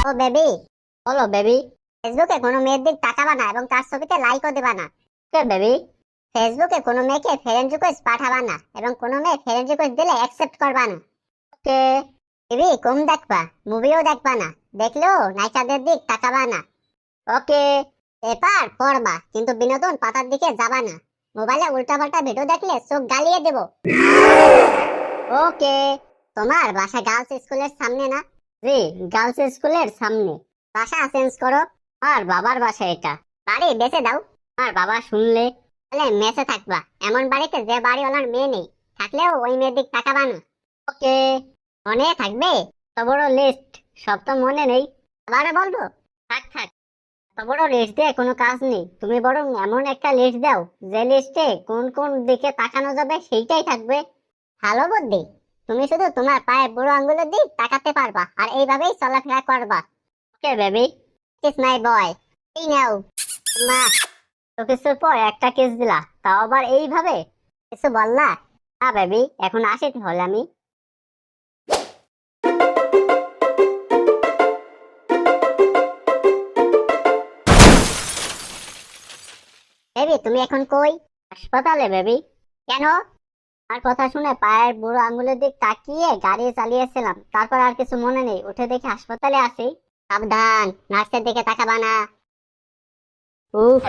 ও baby, বলো baby. ফেসবুকে কোনো মেয়ের দিক তাকাবা না এবং তার ছবিতে লাইকও দিবা না। কে বেবি? ফেসবুকে কোনো মেয়েকে ফ্রেন্ড রিকোয়েস্ট পাঠাবা না এবং কোনো মেয়ে ফ্রেন্ড রিকোয়েস্ট দিলে অ্যাকসেপ্ট করবা না। ওকে বেবি, কম দেখবা, মুভিও দেখবা না, দেখলেও নায়িকাদের দিক তাকাবা না। ওকে, পেপার পড়বা কিন্তু বিনোদন পাতার দিকে যাবা না। মোবাইলে উল্টাপাল্টা ভিডিও দেখলে চোখ গালিয়ে দেব। ওকে, তোমার বাসা গার্লস স্কুলের সামনে না? জি, গার্লস স্কুলের সামনে। বাসা চেঞ্জ করো। আর বাবার বাসা এটা। বাড়ি বেঁচে দাও। আর বাবা শুনলে তাহলে মেসে থাকবা। এমন বাড়িতে যে বাড়িওয়ালার মেয়ে নেই, থাকলেও ওই মেয়ের দিক তাকাবা না। ওকে, মনে থাকবে? তো বড় লিস্ট, সব তো মনে নেই। আবারও বলবো? থাক থাক, তো বড় লিস্ট দিয়ে কোনো কাজ নেই। তুমি বরং এমন একটা লিস্ট দাও যে লিস্টে কোন কোন দিকে তাকানো যাবে সেইটাই থাকবে। ভালো বুদ্ধি। তুমি শুধু তোমার পায়ের বুড়ো আঙ্গুলের দিক তাকাতে পারবা আর এইভাবেই চলাফেরা করবা। ওকে বেবি, কিস মাই বয়। এই নাও। মা, তো কিছুর পর একটা কিস দিলা, তাও আবার এইভাবে? কিছু বললা? হ্যাঁ বেবি, এখন আসি তাহলে আমি। বেবি তুমি এখন কই? হাসপাতালে বেবি। কেন? আর কথা শুনে পায়ের বুড়ো আঙ্গুলের দিক তাকিয়ে গাড়ি চালিয়েছিলাম, তারপর আর কিছু মনে নেই, উঠে দেখি হাসপাতালে আছি। সাবধান, নার্সের দিকে তাকাবা না। উফ।